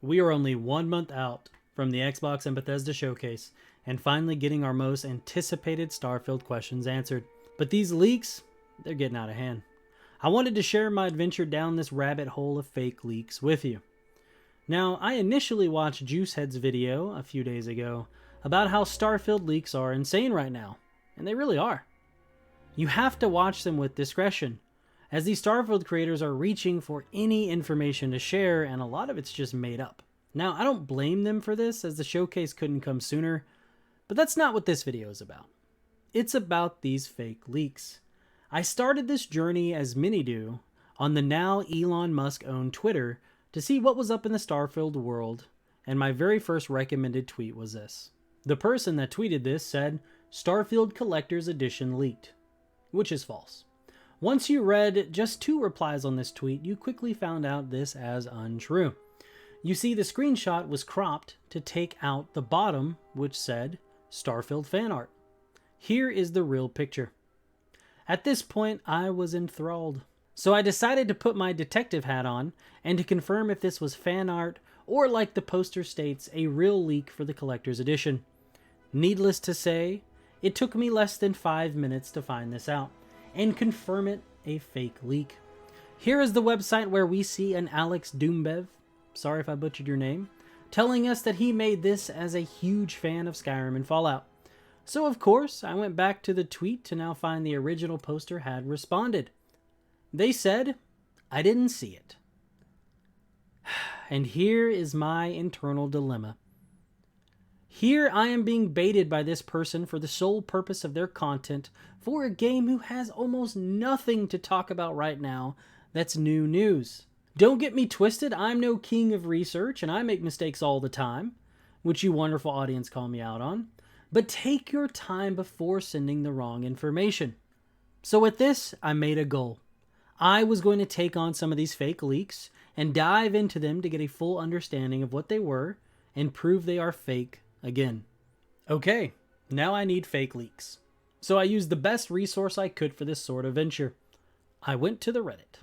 We are only 1 month out from the Xbox and Bethesda showcase, and finally getting our most anticipated Starfield questions answered. But these leaks, they're getting out of hand. I wanted to share my adventure down this rabbit hole of fake leaks with you. Now, I initially watched Juicehead's video a few days ago about how Starfield leaks are insane right now, and they really are. You have to watch them with discretion, as these Starfield creators are reaching for any information to share, and a lot of it's just made up. Now, I don't blame them for this, as the showcase couldn't come sooner, but that's not what this video is about. It's about these fake leaks. I started this journey, as many do, on the now Elon Musk-owned Twitter to see what was up in the Starfield world, and my very first recommended tweet was this. The person that tweeted this said, "Starfield Collector's Edition leaked," which is false. Once you read just 2 replies on this tweet, you quickly found out this as untrue. You see, the screenshot was cropped to take out the bottom, which said, "Starfield fan art." Here is the real picture. At this point, I was enthralled. So I decided to put my detective hat on and to confirm if this was fan art or, like the poster states, a real leak for the collector's edition. Needless to say, it took me less than 5 minutes to find this out and confirm it a fake leak. Here is the website where we see an Alex Doombev, sorry if I butchered your name, telling us that he made this as a huge fan of Skyrim and Fallout. So of course, I went back to the tweet to now find the original poster had responded. They said, "I didn't see it." And here is my internal dilemma. Here I am being baited by this person for the sole purpose of their content for a game who has almost nothing to talk about right now that's new news. Don't get me twisted, I'm no king of research and I make mistakes all the time, which you wonderful audience call me out on, but take your time before sending the wrong information. So with this, I made a goal. I was going to take on some of these fake leaks and dive into them to get a full understanding of what they were and prove they are fake again. Okay, now I need fake leaks. So I used the best resource I could for this sort of venture. I went to the Reddit.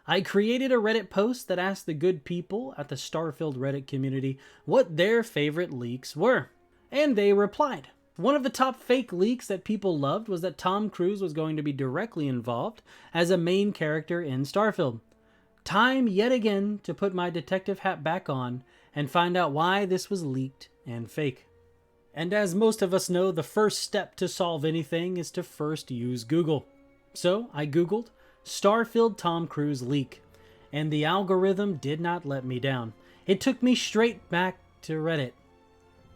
I created a Reddit post that asked the good people at the Starfield Reddit community what their favorite leaks were, and they replied. One of the top fake leaks that people loved was that Tom Cruise was going to be directly involved as a main character in Starfield. Time yet again to put my detective hat back on and find out why this was leaked and fake. And as most of us know, the first step to solve anything is to first use Google. So I Googled Starfield Tom Cruise leak, and the algorithm did not let me down. It took me straight back to Reddit.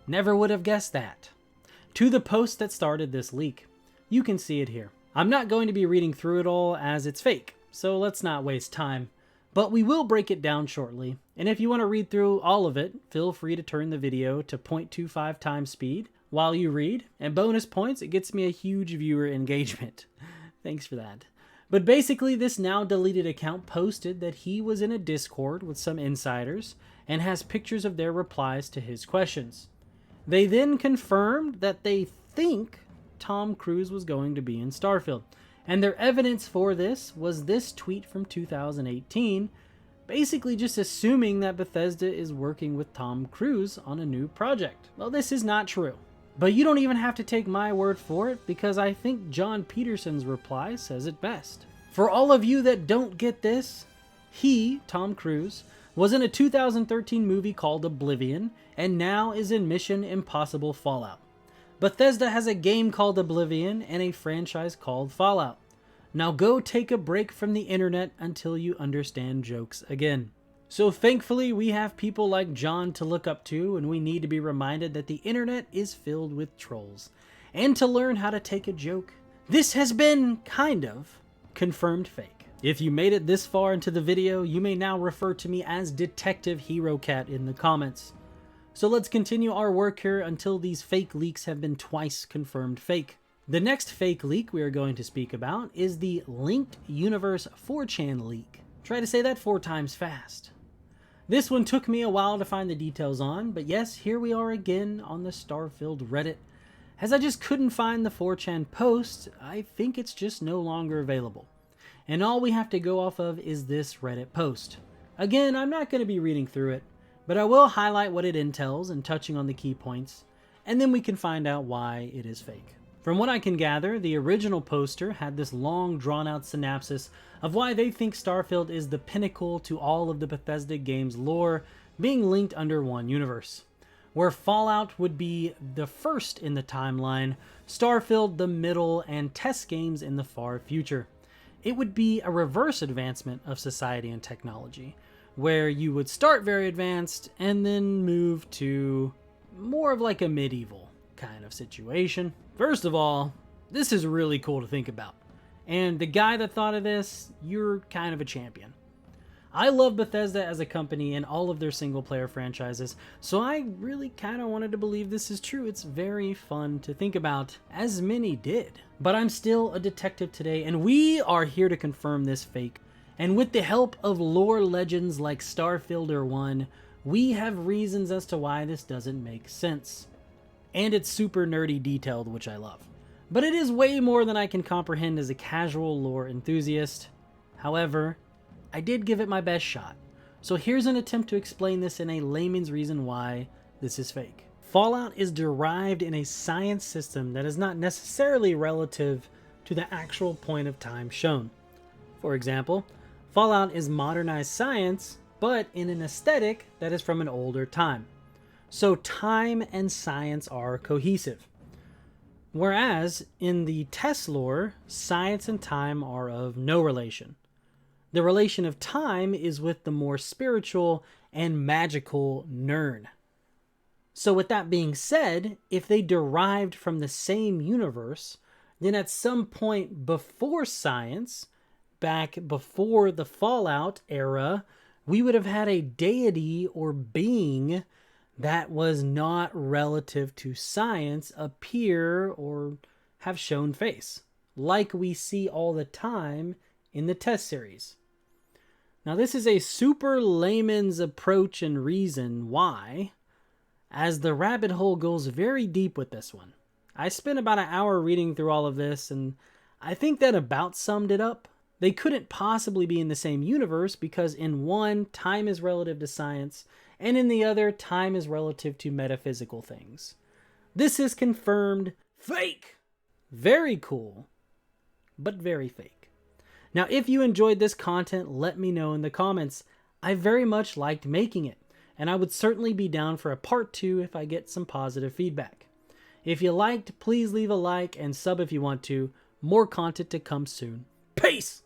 Never would have guessed that. To the post that started this leak. You can see it here. I'm not going to be reading through it all as it's fake, so let's not waste time. But we will break it down shortly, and if you want to read through all of it, feel free to turn the video to 0.25 times speed while you read, and bonus points, it gets me a huge viewer engagement. Thanks for that. But basically, this now deleted account posted that he was in a Discord with some insiders and has pictures of their replies to his questions. They then confirmed that they think Tom Cruise was going to be in Starfield. And their evidence for this was this tweet from 2018, basically just assuming that Bethesda is working with Tom Cruise on a new project. Well, this is not true. But you don't even have to take my word for it, because I think John Peterson's reply says it best. For all of you that don't get this, he, Tom Cruise, was in a 2013 movie called Oblivion, and now is in Mission Impossible Fallout. Bethesda has a game called Oblivion and a franchise called Fallout. Now go take a break from the internet until you understand jokes again. So thankfully we have people like John to look up to, and we need to be reminded that the internet is filled with trolls, and to learn how to take a joke. This has been, kind of, confirmed fake. If you made it this far into the video, you may now refer to me as Detective HeroCat in the comments. So let's continue our work here until these fake leaks have been twice confirmed fake. The next fake leak we are going to speak about is the Linked Universe 4chan leak. Try to say that 4 times fast. This one took me a while to find the details on, but yes, here we are again on the Starfield Reddit. As I just couldn't find the 4chan post, I think it's just no longer available. And all we have to go off of is this Reddit post. Again, I'm not going to be reading through it, but I will highlight what it entails and touching on the key points, and then we can find out why it is fake. From what I can gather, the original poster had this long drawn-out synopsis of why they think Starfield is the pinnacle to all of the Bethesda games' lore being linked under one universe. Where Fallout would be the first in the timeline, Starfield the middle, and test games in the far future. It would be a reverse advancement of society and technology, where you would start very advanced and then move to more of like a medieval kind of situation. First of all, this is really cool to think about. And the guy that thought of this, you're kind of a champion. I love Bethesda as a company and all of their single player franchises, so I really kind of wanted to believe this is true. It's very fun to think about, as many did. But I'm still a detective today, and we are here to confirm this fake. And with the help of lore legends like Starfielder 1, we have reasons as to why this doesn't make sense. And it's super nerdy detailed, which I love. But it is way more than I can comprehend as a casual lore enthusiast. However, I did give it my best shot. So here's an attempt to explain this in a layman's reason why this is fake. Fallout is derived in a science system that is not necessarily relative to the actual point of time shown. For example, Fallout is modernized science, but in an aesthetic that is from an older time. So time and science are cohesive. Whereas in the test lore, science and time are of no relation. The relation of time is with the more spiritual and magical Nirn. So with that being said, if they derived from the same universe, then at some point before science, back before the Fallout era, we would have had a deity or being that was not relative to science appear or have shown face, like we see all the time in the test series. Now this is a super layman's approach and reason why, as the rabbit hole goes very deep with this one. I spent about an hour reading through all of this, and I think that about summed it up. They couldn't possibly be in the same universe because in one, time is relative to science, and in the other, time is relative to metaphysical things. This is confirmed fake. Very cool, but very fake. Now, if you enjoyed this content, let me know in the comments. I very much liked making it, and I would certainly be down for a part 2 if I get some positive feedback. If you liked, please leave a like and sub if you want to. More content to come soon. Peace!